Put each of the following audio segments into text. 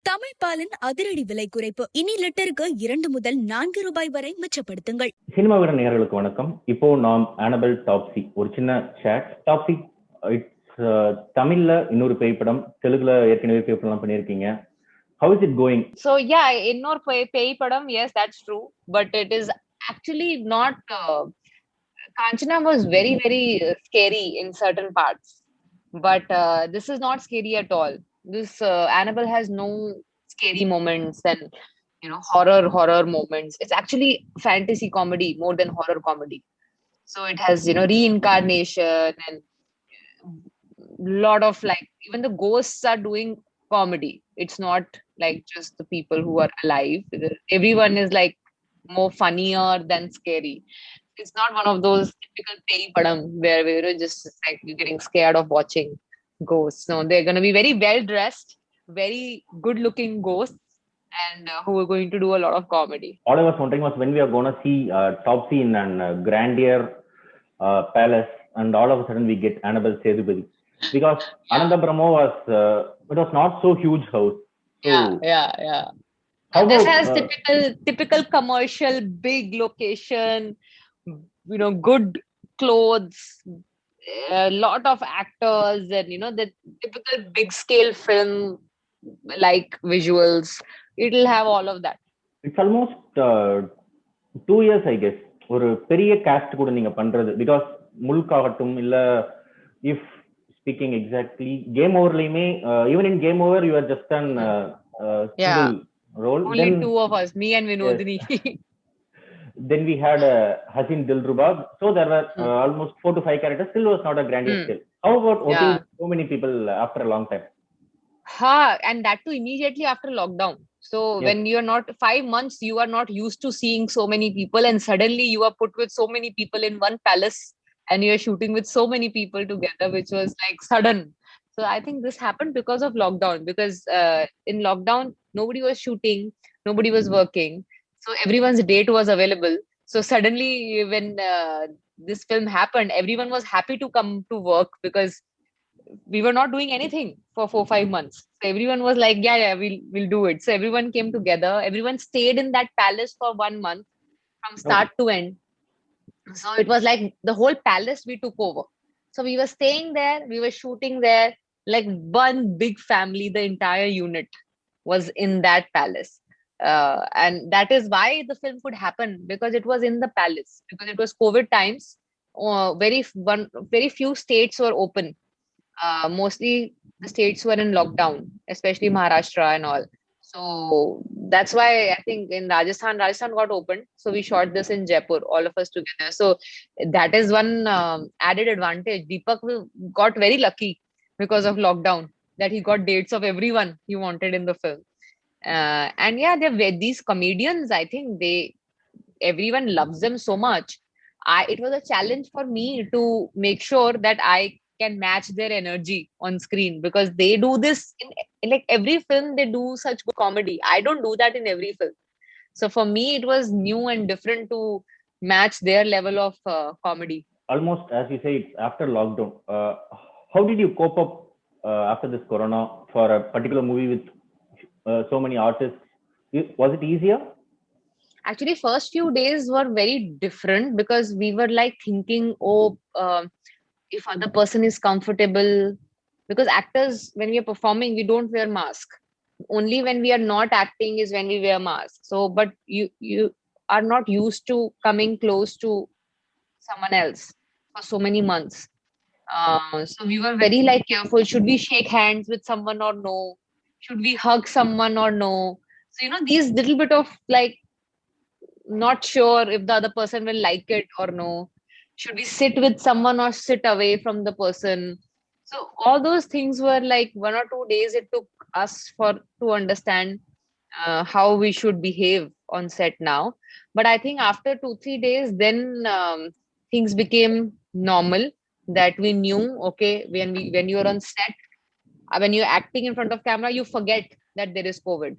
தமிழ் பாலின் அதிரடி விலை குறைப்பு. இனி லிட்டருக்கு 2 முதல் 4 ரூபாய் வரை மிச்சப்படுத்துங்கள். சினிமா வீர நேயர்களுக்கு வணக்கம். இப்போ நாம் ஆனபெல் டாப்ஸி ஒரு சின்ன சேட். டாப்ஸி இட்ஸ் தமிழ்ல இன்னொரு பேய் படம், தெலுங்குல ஏற்கனவே பேய் படம் பண்ணியிருக்கீங்க. How is it going? So yeah, இன்னொரு பேய் படம், yes, that's true, but it is actually not. Kanchana was very very scary in certain parts, but this is not scary at all. This Annabelle has no scary moments and horror moments. It's actually fantasy comedy more than horror comedy. So it has reincarnation and lot of even the ghosts are doing comedy. It's not like just the people who are alive. Everyone is like more funnier than scary. It's not one of those typical pay padam where we're just like you're getting scared of watching ghosts. No, they're going to be very well dressed, very good looking ghosts, and who are going to do a lot of comedy. All I was wondering was when we are going to see Topsy in an grandeur palace, and all of a sudden we get Annabelle Sethupathy, because Anandabrahma was it was not so huge house. So, yeah. This has typical commercial big location, good clothes, a lot of actors, and the typical big scale film like visuals. It'll have all of that. It's almost 2 years, I guess. ஒரு பெரிய cast கூட நீங்க பண்றது, because முல்காகட்டும் இல்ல, if speaking exactly game overlayme, even in game over you are just an single role. Only then, two of us, me and Vinodini. Yes. Then we had Hasin Dilrubag, so there were almost 4 to 5 characters. Still was not a grandeur scale. How about working with so many people after a long time? And that too immediately after lockdown. So when you're not 5 months, you are not used to seeing so many people, and suddenly you are put with so many people in one palace, and you're shooting with so many people together, which was like sudden. So I think this happened because of lockdown, because in lockdown, nobody was shooting, nobody was working. So everyone's date was available. So suddenly when this film happened, everyone was happy to come to work, because we were not doing anything for 4-5 months. So everyone was like, yeah, we'll do it. So everyone came together. Everyone stayed in that palace for 1 month from start to end. So it was like the whole palace we took over. So we were staying there, we were shooting there, like one big family. The entire unit was in that palace. And that is why the film could happen, because it was in the palace, because it was COVID times. Very few states were open. Mostly the states were in lockdown, especially Maharashtra and all. So that's why I think in Rajasthan got opened. So we shot this in Jaipur, all of us together. So that is one added advantage. Deepak got very lucky because of lockdown, that he got dates of everyone he wanted in the film. And yeah, these comedians, I think everyone loves them so much. It was a challenge for me to make sure that I can match their energy on screen, because they do this in like every film. They do such good comedy. I don't do that in every film. So for me, it was new and different to match their level of comedy. Almost, as you say, it's after lockdown. How did you cope up after this corona for a particular movie with so many artists? Was it easier? Actually, first few days were very different, because we were like thinking, if other person is comfortable, because actors, when we are performing, we don't wear mask. Only when we are not acting is when we wear mask. So, but you are not used to coming close to someone else for so many months. So we were very careful. Should we shake hands with someone or no? Should we hug someone or no? So, these little bit of not sure if the other person will like it or no. Should we sit with someone or sit away from the person? So all those things were like 1 or 2 days it took us to understand how we should behave on set now. But I think after 2-3 days, then things became normal, that we knew, okay, when you're on set, when you're acting in front of camera, you forget that there is COVID,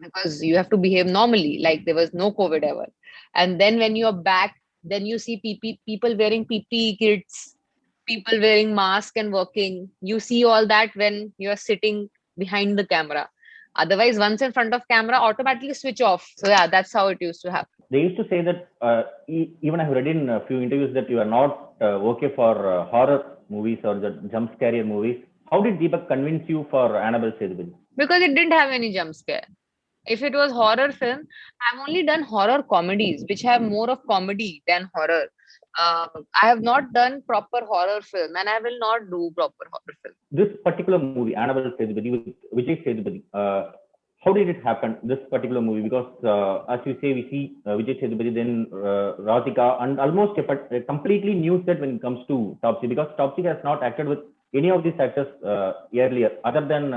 because you have to behave normally like there was no COVID ever. And then when you're back, then you see people wearing PPE kits, people wearing masks and working. You see all that when you're sitting behind the camera. Otherwise, once in front of camera, automatically switch off. So yeah, that's how it used to happen. They used to say that even I've read in a few interviews that you are not okay for horror movies or the jump scare movies. How did Deepak convince you for Annabelle Sethupathi? Because it didn't have any jump scare. If it was horror film, I've only done horror comedies, which have more of comedy than horror. I have not done proper horror film, and I will not do proper horror film. This particular movie, Annabelle Sethupathi with Vijay Sethupathi, how did it happen? This particular movie, because as you say, we see Vijay Sethupathi, then Radhika, and almost a completely new set when it comes to Taupsee, because Taupsee has not acted with any of these actors earlier, other than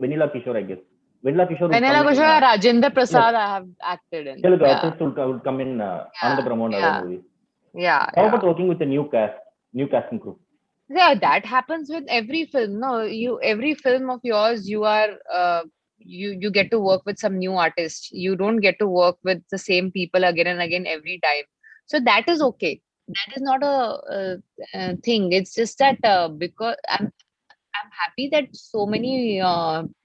Vanilla Kishore, I guess. Vanilla Kishore. Vanilla Kishore, Rajendra Prasad, I have acted in. Telugu artists would come in Ananda Brahman and other movies. Yeah. How about working with a new casting crew? Yeah, that happens with every film. No, every film of yours, you are you get to work with some new artists. You don't get to work with the same people again and again every time. So that is okay. That is not a thing. It's just that because I'm happy that so many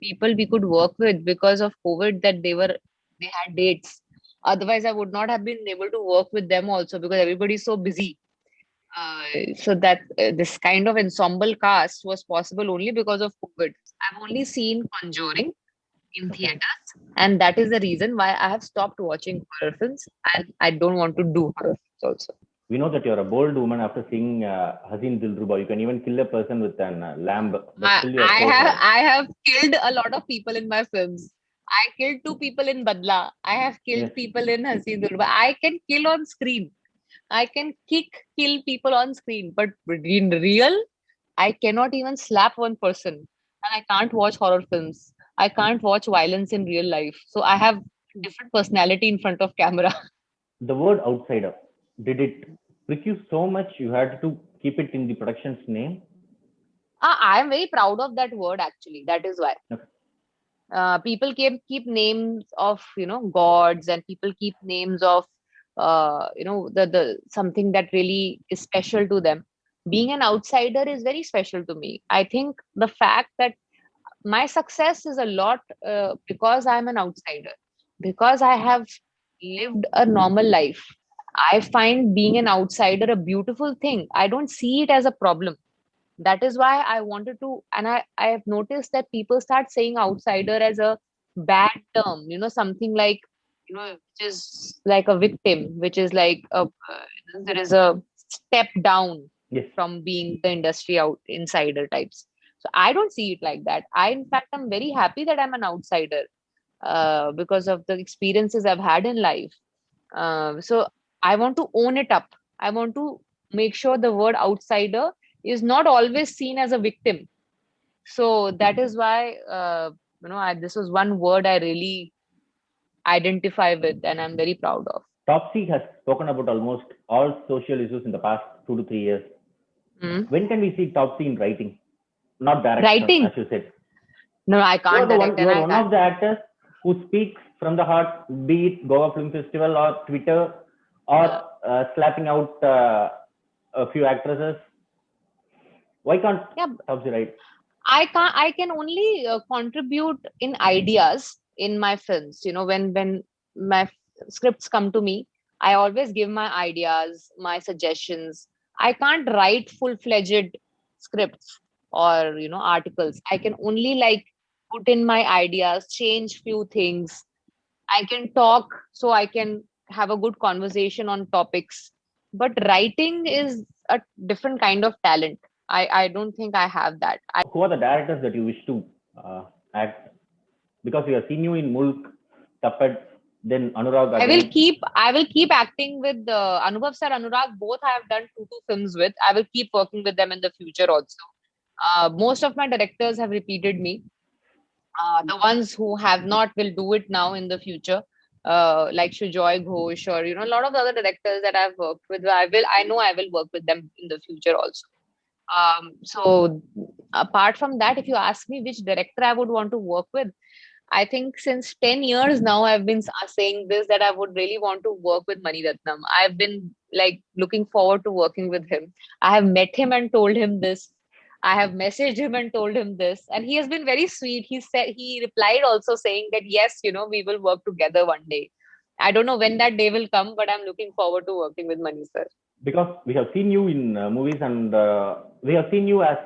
people we could work with because of COVID, that they had dates. Otherwise, I would not have been able to work with them also, because everybody's so busy. So that this kind of ensemble cast was possible only because of COVID. I've only seen Conjuring in theaters, and that is the reason why I have stopped watching horror films, and I don't want to do horror films also. We know that you're a bold woman after seeing Haseen Dilruba. You can even kill a person with an lamb. I have killed a lot of people in my films. I killed 2 people in Badla. I have killed people in Haseen Dilruba. I can kill on screen. I can kill people on screen, but in real, I cannot even slap one person. And I can't watch horror films. I can't watch violence in real life. So I have different personality in front of camera. The word outsider, did it prick you so much you had to keep it in the production's name? I am very proud of that word, actually. That is why. Okay. People keep names of gods, and people keep names of the something that really is special to them. Being an outsider is very special to me. I think the fact that my success is a lot because I'm an outsider, because I have lived a normal life. I find being an outsider a beautiful thing. I don't see it as a problem. That is why I wanted to, and I have noticed that people start saying outsider as a bad term, something like, which is like a victim, which is like there is a step down from being the industry insider types. So I don't see it like that. In fact, I'm very happy that I'm an outsider because of the experiences I've had in life. So I want to own it up. I want to make sure the word outsider is not always seen as a victim. So that is why, this was one word I really identify with, and I'm very proud of. Taupsee has spoken about almost all social issues in the past 2 to 3 years. When can we see Taupsee in writing? Not directing, writing, as you said. No, I can't direct. You are one of the actors who speaks from the heart, be it Goa Film Festival or Twitter, or slapping out a few actresses. Why can't Taupsee write? I can only contribute in ideas in my films. When my scripts come to me, I always give my ideas, my suggestions. I can't write full-fledged scripts or articles. I can only put in my ideas, change few things. I can talk, so I can have a good conversation on topics. But writing is a different kind of talent. I don't think I have that. Who are the directors that you wish to act? Because we have seen you in Mulk, Tappad, then Anurag. I will keep acting with Anubhav sir, Anurag. Both I have done 2 films with. I will keep working with them in the future also. Most of my directors have repeated me. The ones who have not will do it now in the future. Like Shujoy Ghosh, or a lot of the other directors that I've worked with. I know I will work with them in the future also. So apart from that, if you ask me which director I would want to work with, I think since 10 years now, I've been saying this, that I would really want to work with Mani Ratnam. I've been looking forward to working with him. I have met him and told him this. I have messaged him and told him this, and he has been very sweet. He replied also saying that yes, we will work together one day. I don't know when that day will come, but I'm looking forward to working with Mani sir. Because we have seen you in movies, and we have seen you as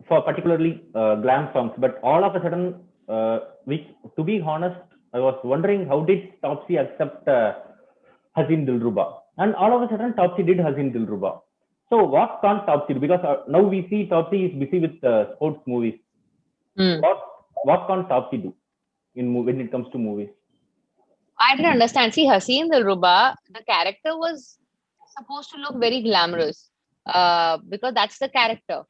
for particularly glam songs, but all of a sudden, to be honest, I was wondering how did Topsy accept Hazin Dilruba, and all of a sudden Topsy did Hazin Dilruba. So what can't Topsy do? Because now we see Topsy is busy with sports movies. Hmm. What can't Topsy do when it comes to movies? I didn't understand. See, Haseen Dilruba, the character was supposed to look very glamorous, because that's the character.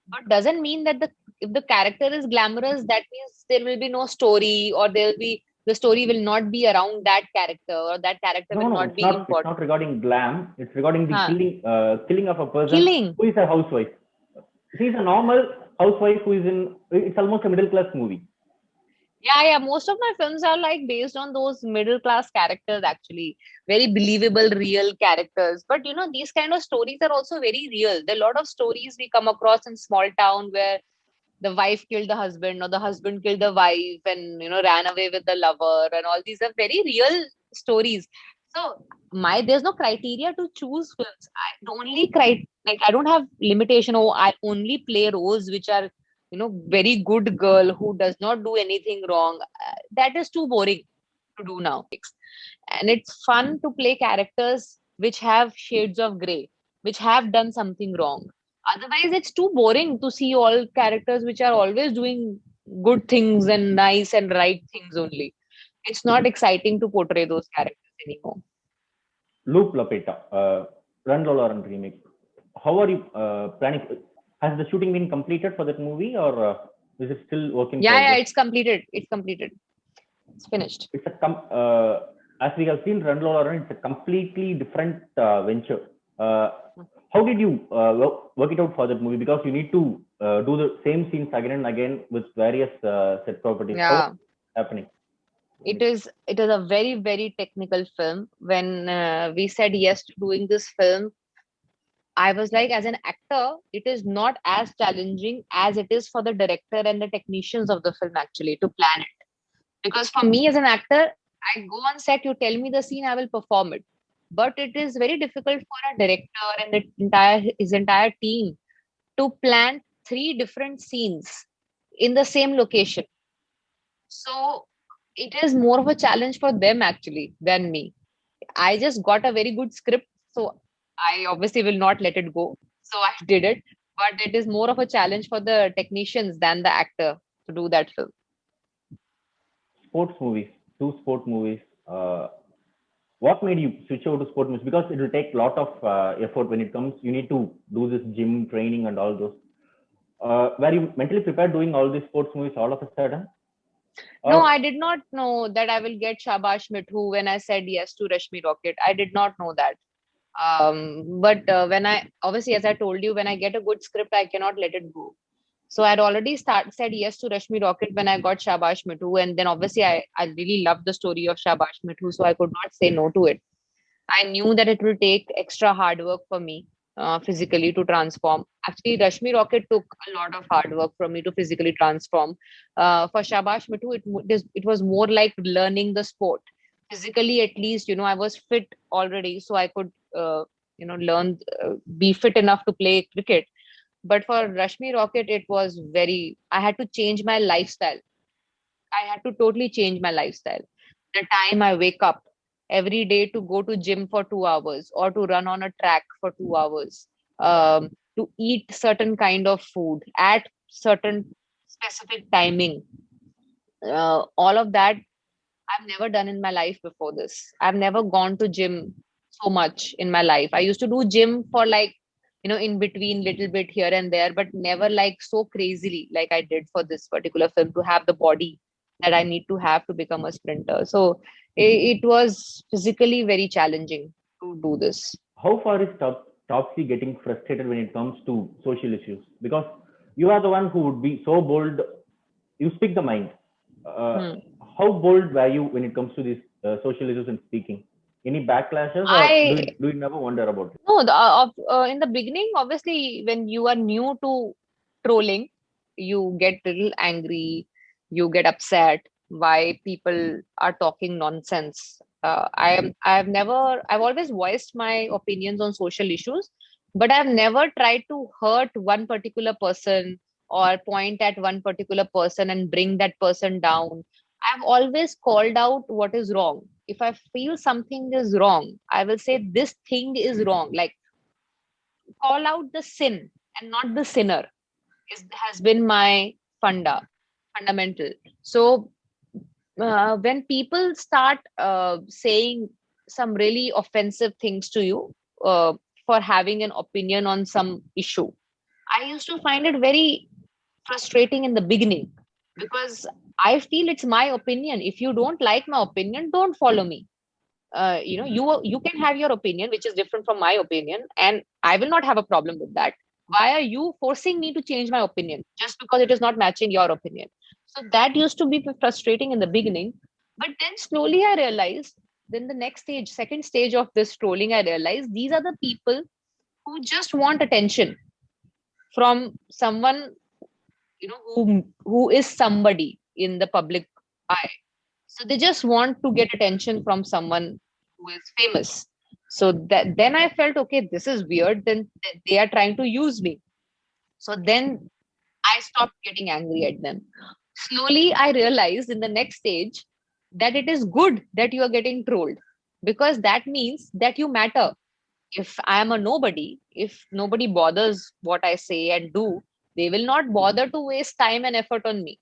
But doesn't mean that if the character is glamorous, that means there will be no story, or the story will not be around that character, or that character No, will no, not it's be not. It's important. not regarding glam. It's regarding the Huh. killing of a person Killing. who is a housewife. She's a normal housewife who is in. It's almost a middle class movie. Yeah. Most of my films are like based on those middle class characters, actually. Very believable, real characters. But these kind of stories are also very real. There are a lot of stories we come across in small town where the wife killed the husband, or the husband killed the wife and ran away with the lover, and all these are very real stories. So there's no criteria to choose films. I don't have limitation. Oh, I only play roles which are very good girl who does not do anything wrong. That is too boring to do now. And it's fun to play characters which have shades of gray, which have done something wrong. Otherwise, it's too boring to see all characters which are always doing good things and nice and right things only. It's not exciting to portray those characters anymore. Loop Lapeta, Run Lola Run remake. How are you planning? Has the shooting been completed for that movie, or is it still work in Yeah, progress? it's completed. It's completed. It's finished. It's as we have seen Run Lola Run, it's a completely different venture. How did you work it out for that movie? Because you need to do the same scenes again and again with various set properties. How is Yeah. it happening? It is a very, very technical film. When we said yes to doing this film, I was like, as an actor, it is not as challenging as it is for the director and the technicians of the film actually to plan it. Because for me as an actor, I go on set, you tell me the scene, I will perform it. But it is very difficult for a director and his entire team to plan three different scenes in the same location. So it is more of a challenge for them actually than me. I just got a very good script, so I obviously will not let it go. So I did it, but it is more of a challenge for the technicians than the actor to do that film. Sports movies, two sport movies. What made you switch over to sport movies? Because it will take a lot of effort when it comes. You need to do this gym training and all those. Were you mentally prepared doing all these sports movies all of a sudden? No, Or I did not know that I will get Shabash Mithu when I said yes to Rashmi Rocket. I did not know that. But when I obviously, as I told you, when I get a good script, I cannot let it go. So I'd already said yes to Rashmi Rocket when I got Shabash Mithu, and then obviously I really loved the story of Shabash Mithu, so I could not say no to it. I knew that it will take extra hard work for me physically to transform. Actually, Rashmi Rocket took a lot of hard work for me to physically transform. For Shabash Mithu, it was more like learning the sport. Physically, at least, I was fit already, so I could, be fit enough to play cricket. But for Rashmi Rocket, I had to change my lifestyle. I had to totally change my lifestyle. The time I wake up every day to go to gym for 2 hours or to run on a track for 2 hours, to eat certain kind of food at certain specific timing, all of that I've never done in my life before this. I've never gone to gym so much in my life. I used to do gym for like, in between little bit here and there, but never like so crazily like I did for this particular film to have the body that I need to have to become a sprinter. So it was physically very challenging to do this. how far is Topsy getting frustrated when it comes to social issues? Because you are the one who would be so bold. You speak the mind. Uh, Hmm. how bold were you when it comes to these social issues and speaking? Any backlashes, or I do you never wonder about it? No, in the beginning, obviously, when you are new to trolling, you get a little angry, you get upset why people are talking nonsense. I've always voiced my opinions on social issues, but I've never tried to hurt one particular person or point at one particular person and bring that person down. I've always called out what is wrong. If I feel something is wrong, I will say this thing is wrong. Like, call out the sin and not the sinner has been my fundamental. So when people start saying some really offensive things to you for having an opinion on some issue, I used to find it very frustrating in the beginning, because I feel it's my opinion. If you don't like my opinion, don't follow me. You can have your opinion which is different from my opinion, and I will not have a problem with that. Why are you forcing me to change my opinion just because it is not matching your opinion? So that used to be frustrating in the beginning, but then slowly I realized, then the next stage, second stage of this trolling, I realized these are the people who just want attention from someone, who is somebody in the public eye. So they just want to get attention from someone who is famous. So that then I felt, okay, this is weird, then they are trying to use me. So then I stopped getting angry at them. Slowly I realized in the next stage that it is good that you are getting trolled, because that means that you matter. If I am a nobody, if nobody bothers what I say and do, they will not bother to waste time and effort on me.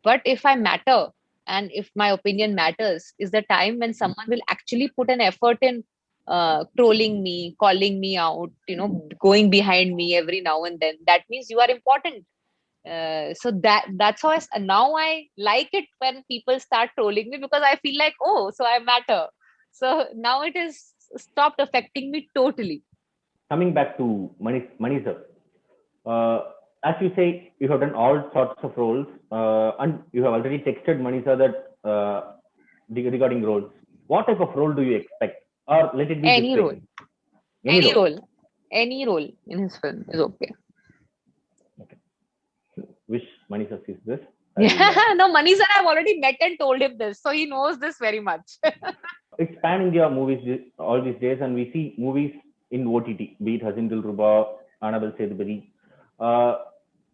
But if I matter, and if my opinion matters, is the time when someone will actually put an effort in trolling me, calling me out, going behind me every now and then. That means you are important. So that's how now I like it when people start trolling me, because I feel like, oh, so I matter. So now it is stopped affecting me totally. Coming back to Mani sir, as you say, you have done all sorts of roles, and you have already texted Mani sir that regarding roles. What type of role do you expect, or let it be this Any role, way? Any role. any role in his film is okay. Okay. Wish Mani sir sees this. Yeah, no, Mani sir, I've already met and told him this, so he knows this very much. It's pan India movies all these days, and we see movies in OTT, be it Hazin Dilruba, Annabelle Sethupathi.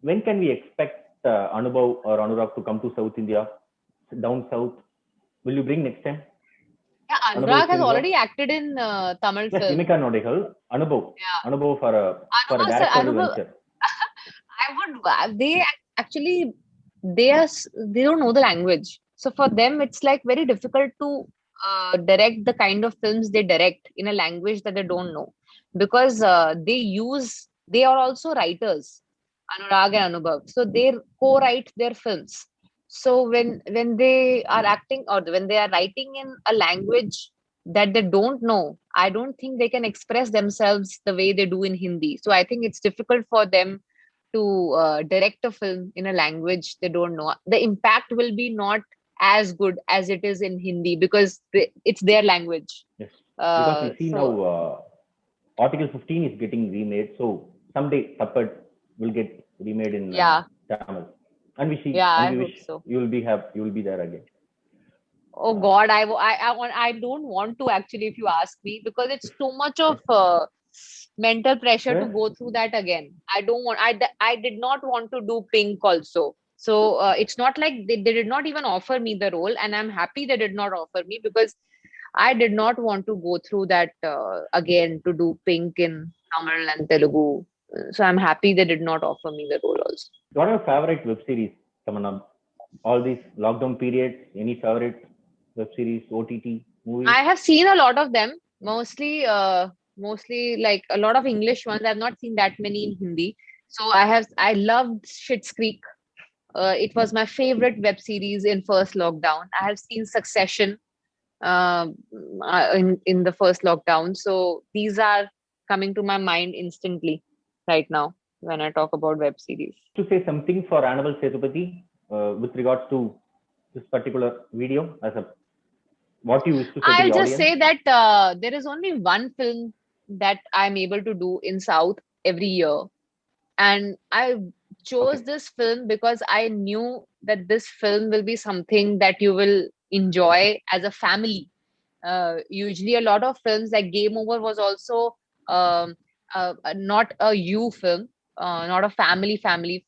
When can we expect Anubhav or Anurag to come to South India, down south? Will you bring next time? Yeah, Anubhav Anurag has Singh? already acted in Tamil Yes, film. Imika Nodekal, Anubhav. Yeah, Anubhav for a Anubhav sir, directorial Anubhav, venture. I would. They actually they don't know the language, so for them it's like very difficult to direct the kind of films they direct in a language that they don't know, because they are also writers, Anurag and Anubhav, so they co-write their films. So when they are acting or when they are writing in a language that they don't know, I don't think they can express themselves the way they do in Hindi. So I think it's difficult for them to direct a film in a language they don't know. The impact will be not as good as it is in Hindi, because it's their language. Yes, because we see now So Article 15 is getting remade, so someday Tappad will get remade in yeah, Tamil, and yeah, and I we hope wish so. you will be there again. Oh God, I don't want to actually, if you ask me, because it's too much of mental pressure to Yes, go through that again. I don't want. I did not want to do Pink also. So it's not like they did not even offer me the role, and I'm happy they did not offer me, because I did not want to go through that again to do Pink in Tamil and Telugu. So I'm happy they did not offer me the role also. what are your favorite web series coming up? All these lockdown periods, any favorite web series, OTT, movies? I have seen a lot of them, mostly like a lot of English ones. I've not seen that many in Hindi. So I loved Schitt's Creek. It was my favorite web series in first lockdown. I have seen Succession in the first lockdown. So these are coming to my mind instantly right now when I talk about web series. To say something for Annabelle Sethupathi with regards to this particular video, as a what you wish to say to I'll the just audience? say that there is only one film that I'm able to do in South every year, and I chose this film because I knew that this film will be something that you will enjoy as a family. Usually, a lot of films like Game Over was also not a you film, not a family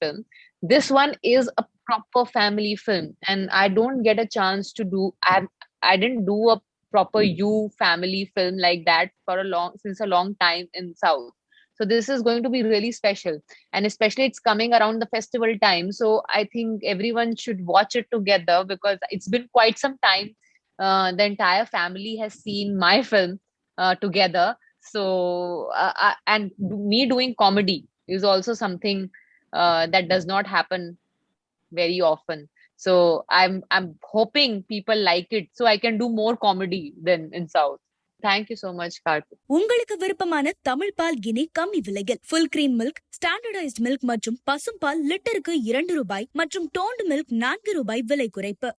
film. This one is a proper family film, and I don't get a chance to do. I didn't do a proper you family film like that for a long time in South. So this is going to be really special, and especially it's coming around the festival time. So I think everyone should watch it together because it's been quite some time. The entire family has seen my film together. So and me doing comedy is also something that does not happen very often. So I'm hoping people like it so I can do more comedy than in South. Thank you so much, Karthik. உங்களுக்கு விருப்பமான தமிழ் பால் Guinea கம்மி விலையில் full cream milk, standardised milk மற்றும் பசும்பால் லிட்டருக்கு 2 ரூபாய் மற்றும் toned milk 4 ரூபாய் விலை குறைப்பு.